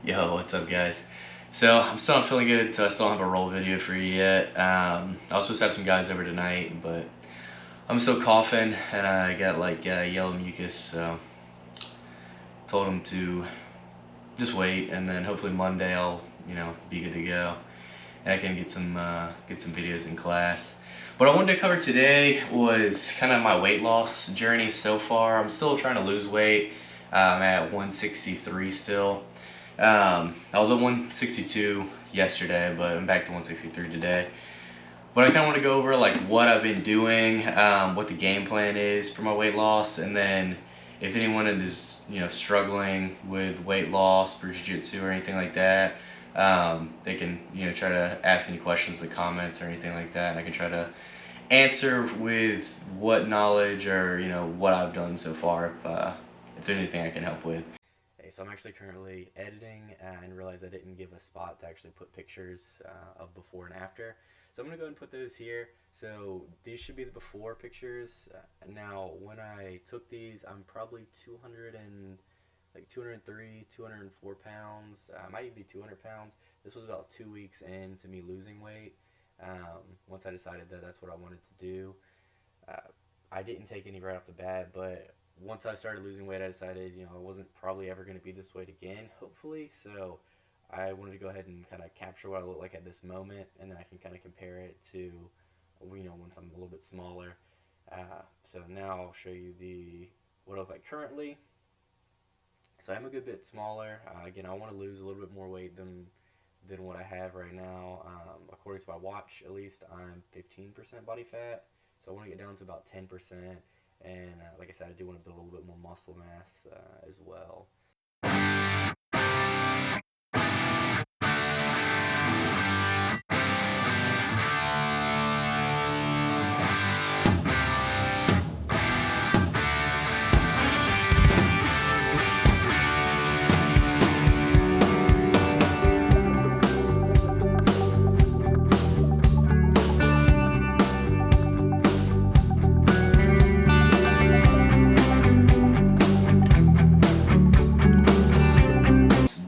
Yo, what's up, guys? So I'm still not feeling good, so I still don't have a roll video for you yet. I was supposed to have some guys over tonight, but I'm still coughing and I got like yellow mucus, so told them to just wait, and then hopefully Monday I'll be good to go and I can get some videos in class. What I wanted to cover today was kind of my weight loss journey so far. I'm still trying to lose weight. I'm at 163 still. I was at 162 yesterday, but I'm back to 163 today. But I kind of want to go over like what I've been doing, what the game plan is for my weight loss, and then if anyone is struggling with weight loss for jiu-jitsu or anything like that, they can try to ask any questions in the comments or anything like that, and I can try to answer with what knowledge or what I've done so far if there's anything I can help with. Hey, so I'm actually currently editing and realized I didn't give a spot to actually put pictures of before and after. So I'm going to go ahead and put those here. So these should be the before pictures. Now, when I took these, I'm probably 203, 204 pounds. Might even be 200 pounds. This was about 2 weeks into me losing weight. Once I decided that that's what I wanted to do. I didn't take any right off the bat, but once I started losing weight, I decided, I wasn't probably ever going to be this weight again, hopefully. So I wanted to go ahead and kind of capture what I look like at this moment, and then I can kind of compare it to, once I'm a little bit smaller. So now I'll show you what I look like currently. So I'm a good bit smaller. Again, I want to lose a little bit more weight than what I have right now. According to my watch, at least, I'm 15% body fat. So I want to get down to about 10%. And like I said, I do want to build a little bit more muscle mass as well.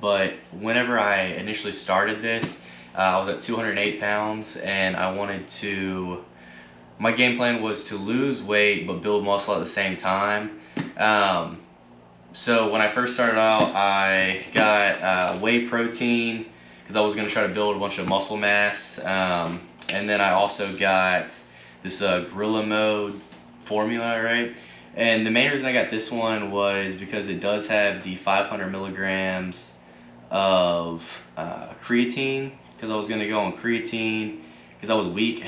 But whenever I initially started this, I was at 208 pounds, and my game plan was to lose weight but build muscle at the same time. So when I first started out, I got whey protein because I was going to try to build a bunch of muscle mass. And then I also got this Gorilla Mode formula, right? And the main reason I got this one was because it does have the 500 milligrams of creatine, because I was going to go on creatine because I was weak.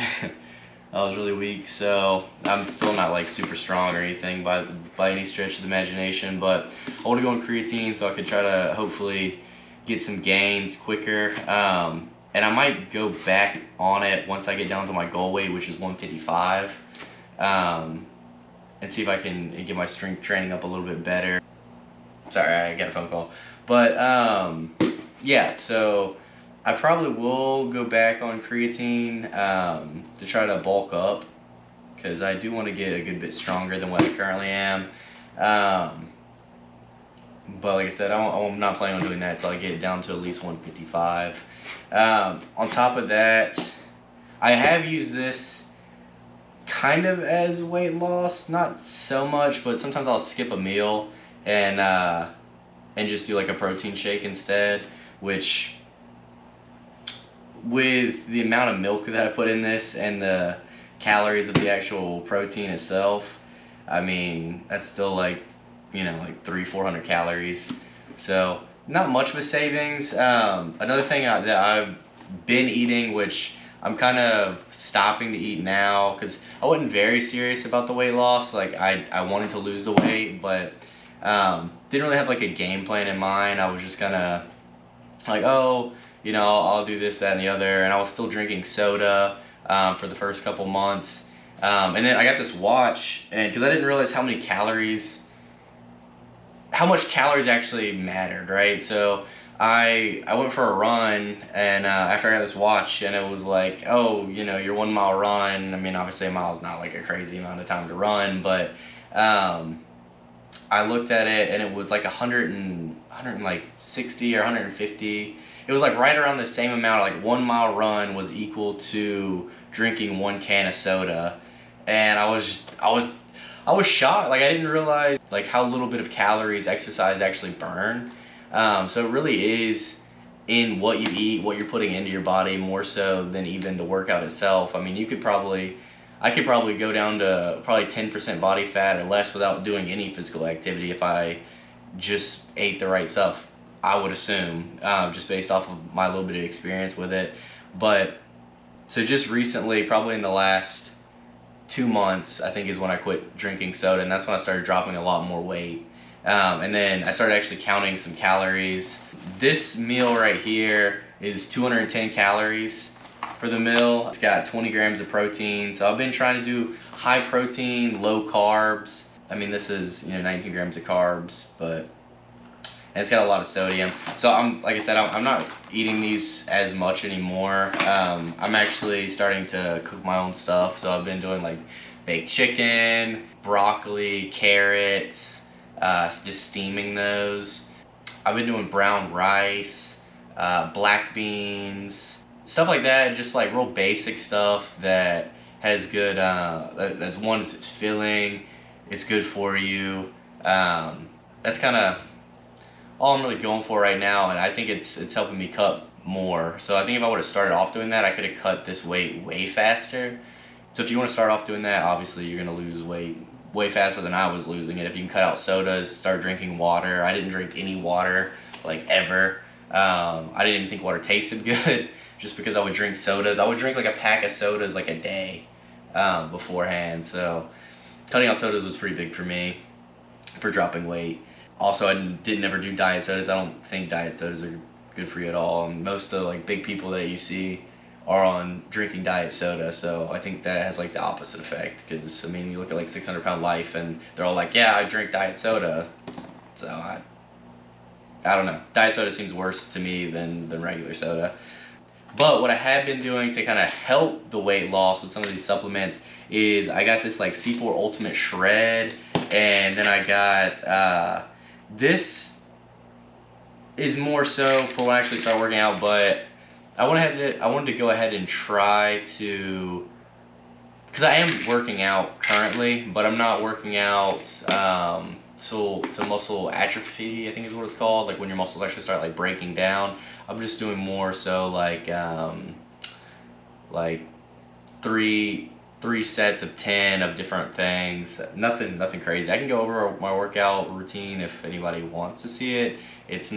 I was really weak, so I'm still not like super strong or anything by any stretch of the imagination, but I want to go on creatine so I could try to hopefully get some gains quicker. And I might go back on it once I get down to my goal weight, which is 155, and see if I can get my strength training up a little bit better. Sorry, I got a phone call. But yeah, so I probably will go back on creatine to try to bulk up, because I do want to get a good bit stronger than what I currently am. But like I said, I'm not planning on doing that until I get down to at least 155. On top of that, I have used this kind of as weight loss, not so much, but sometimes I'll skip a meal and just do like a protein shake instead, which, with the amount of milk that I put in this and the calories of the actual protein itself, I mean, that's still like 300-400 calories. So not much of a savings. Another thing that I've been eating, which I'm kind of stopping to eat now, because I wasn't very serious about the weight loss. Like I wanted to lose the weight, but didn't really have like a game plan in mind. I was just kind of like, oh, I'll do this, that, and the other. And I was still drinking soda for the first couple months. And then I got this watch, and because I didn't realize how much calories actually mattered, right? So I went for a run, and after I got this watch, and it was like, oh, your 1 mile run. I mean, obviously a mile is not like a crazy amount of time to run, but I looked at it, and it was like 160 or 150. It was like right around the same amount. Like 1 mile run was equal to drinking 1 can of soda, and I was shocked. Like, I didn't realize like how little bit of calories exercise actually burn. So it really is in what you eat, what you're putting into your body, more so than even the workout itself. I mean, I could probably go down to probably 10% body fat or less without doing any physical activity if I just ate the right stuff, I would assume, just based off of my little bit of experience with it. But so just recently, probably in the last 2 months, I think is when I quit drinking soda, and that's when I started dropping a lot more weight. And then I started actually counting some calories. This meal right here is 210 calories for the meal. It's got 20 grams of protein. So I've been trying to do high protein, low carbs. I mean, this is 19 grams of carbs, but and it's got a lot of sodium. So like I said, I'm not eating these as much anymore. I'm actually starting to cook my own stuff. So I've been doing like baked chicken, broccoli, carrots, just steaming those. I've been doing brown rice, black beans, stuff like that. Just like real basic stuff that has good, that's one, it's filling, it's good for you. That's kind of all I'm really going for right now, and I think it's helping me cut more. So I think if I would have started off doing that, I could have cut this weight way faster. So if you want to start off doing that, obviously you're going to lose weight way faster than I was losing it. If you can cut out sodas, start drinking water. I didn't drink any water, like, ever. I didn't even think water tasted good just because I would drink sodas. I would drink like a pack of sodas like a day beforehand. So cutting out sodas was pretty big for me for dropping weight. Also, I didn't ever do diet sodas. I don't think diet sodas are good for you at all. And most of the like big people that you see are on drinking diet soda, so I think that has like the opposite effect. Because I mean, you look at like 600 Pound Life, and they're all like, "Yeah, I drink diet soda." So I don't know. Diet soda seems worse to me than regular soda. But what I have been doing to kind of help the weight loss with some of these supplements is I got this like C4 Ultimate Shred, and then I got this is more so for when I actually start working out, but I wanted to go ahead and try to, because I am working out currently, but I'm not working out to muscle atrophy, I think is what it's called, like when your muscles actually start like breaking down. I'm just doing more so like three sets of 10 of different things. Nothing crazy. I can go over my workout routine if anybody wants to see it. It's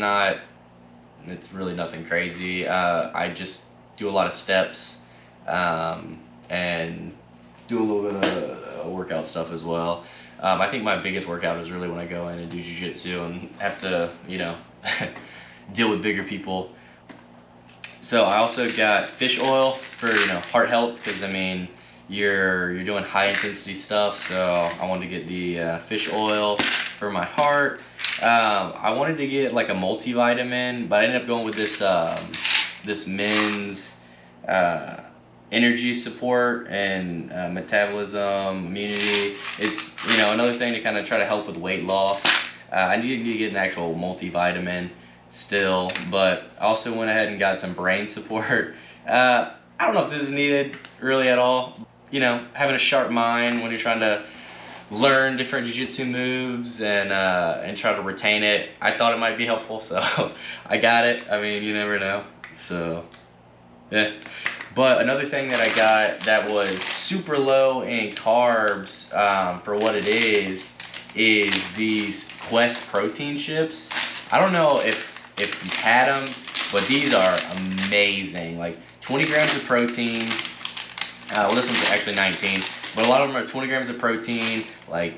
really nothing crazy. I just do a lot of steps and do a little bit of workout stuff as well. I think my biggest workout is really when I go in and do jiu-jitsu and have to, deal with bigger people. So I also got fish oil for, heart health, because I mean, you're doing high intensity stuff, so I wanted to get the fish oil for my heart. I wanted to get like a multivitamin, but I ended up going with this men's energy support and metabolism, immunity. It's another thing to kind of try to help with weight loss. I needed to get an actual multivitamin still, but I also went ahead and got some brain support. I don't know if this is needed really at all. Having a sharp mind when you're trying to learn different jiu-jitsu moves and try to retain it. I thought it might be helpful, so I got it. I mean, you never know. So, yeah. But another thing that I got that was super low in carbs for what it is these Quest protein chips. I don't know if you've had them, but these are amazing. Like 20 grams of protein. Well, this one's actually 19, but a lot of them are 20 grams of protein, like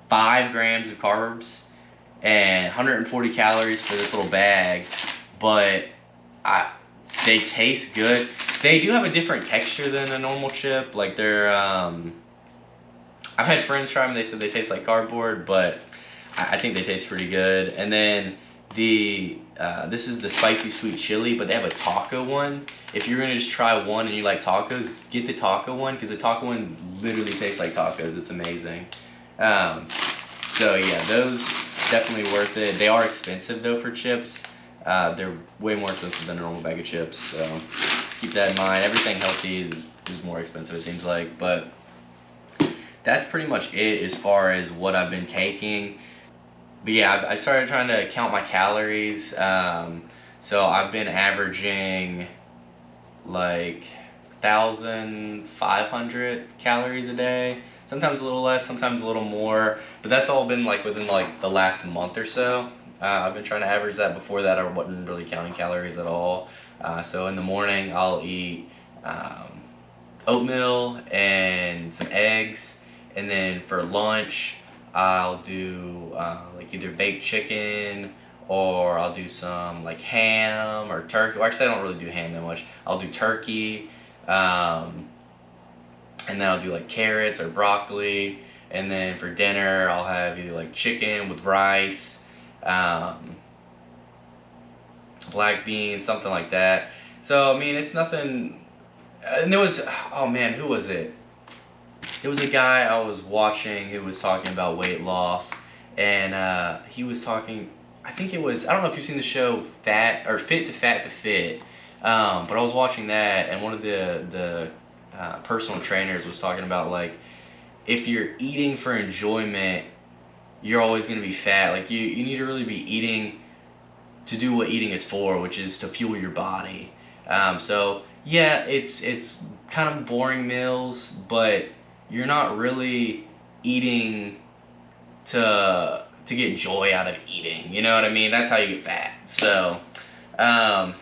5 grams of carbs, and 140 calories for this little bag. But they taste good. They do have a different texture than a normal chip. Like they're, I've had friends try them. They said they taste like cardboard, but I think they taste pretty good. And then this is the spicy sweet chili, but they have a taco one. If you're gonna just try one and you like tacos, get the taco one, because the taco one literally tastes like tacos. It's amazing. So yeah, those definitely worth it. They are expensive though for chips. They're way more expensive than a normal bag of chips, so keep that in mind. Everything healthy is more expensive, it seems like, but that's pretty much it as far as what I've been taking. But yeah, I started trying to count my calories. So I've been averaging like 1,500 calories a day. Sometimes a little less, sometimes a little more. But that's all been like within like the last month or so. I've been trying to average that. Before that, I wasn't really counting calories at all. So in the morning, I'll eat oatmeal and some eggs. And then for lunch, I'll do like either baked chicken, or I'll do some like ham or turkey. Well, actually, I don't really do ham that much. I'll do turkey, and then I'll do like carrots or broccoli. And then for dinner, I'll have either like chicken with rice, black beans, something like that. So I mean, it's nothing. And there was, oh man, who was it? There was a guy I was watching who was talking about weight loss, and he was talking, I think it was, I don't know if you've seen the show Fat or Fit to Fat to Fit, but I was watching that, and one of the personal trainers was talking about, like, if you're eating for enjoyment, you're always going to be fat. Like, you need to really be eating to do what eating is for, which is to fuel your body. So yeah, it's kind of boring meals, but you're not really eating to get joy out of eating. You know what I mean? That's how you get fat. So that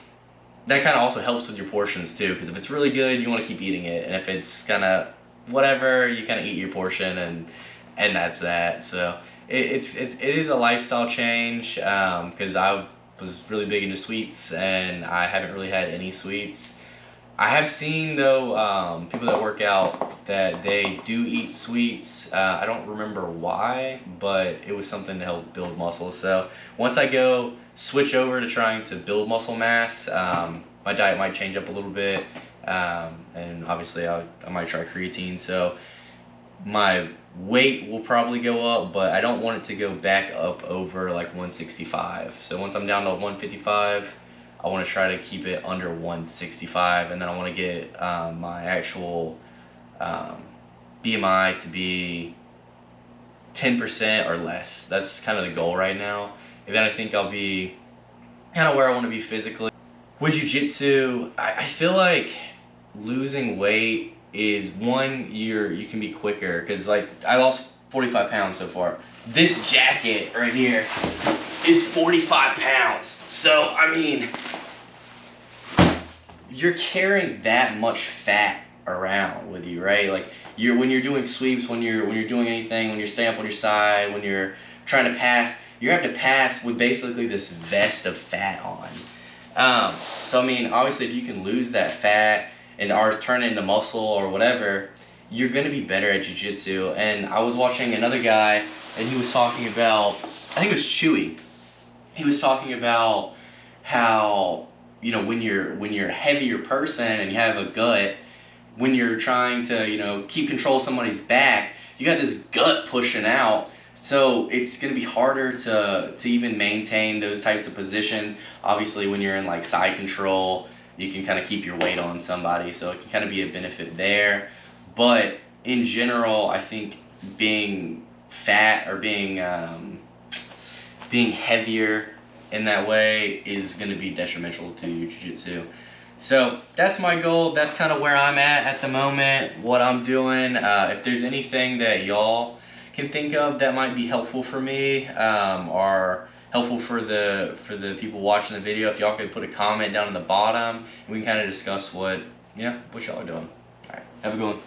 kind of also helps with your portions too, because if it's really good, you want to keep eating it, and if it's kind of whatever, you kind of eat your portion, and that's that. So it is a lifestyle change, because I was really big into sweets, and I haven't really had any sweets. I have seen though people that work out that they do eat sweets. I don't remember why, but it was something to help build muscle. So once I go switch over to trying to build muscle mass, my diet might change up a little bit, and obviously I might try creatine. So my weight will probably go up, but I don't want it to go back up over like 165. So once I'm down to 155, I want to try to keep it under 165, and then I want to get my actual BMI to be 10% or less. That's kind of the goal right now. And then I think I'll be kind of where I want to be physically. With jiu-jitsu, I feel like losing weight is one, you can be quicker, because like I lost 45 pounds so far. This jacket right here is 45 pounds. So I mean, you're carrying that much fat around with you, right? Like when you're doing sweeps, when you're doing anything, when you're staying up on your side, when you're trying to pass, you have to pass with basically this vest of fat on. So I mean, obviously, if you can lose that fat and or turn it into muscle or whatever, you're gonna be better at jiu-jitsu. And I was watching another guy, and he was talking about, I think it was Chewy. He was talking about how, you know, when you're a heavier person and you have a gut, when you're trying to, you know, keep control of somebody's back, you got this gut pushing out. So it's going to be harder to even maintain those types of positions. Obviously, when you're in like side control, you can kind of keep your weight on somebody, so it can kind of be a benefit there. But in general, I think being fat or being heavier in that way is going to be detrimental to your jiu-jitsu. So that's my goal. That's kind of where I'm at the moment, what I'm doing. If there's anything that y'all can think of that might be helpful for me, or helpful for the people watching the video, if y'all could put a comment down in the bottom, and we can kind of discuss what y'all are doing. All right, have a good one.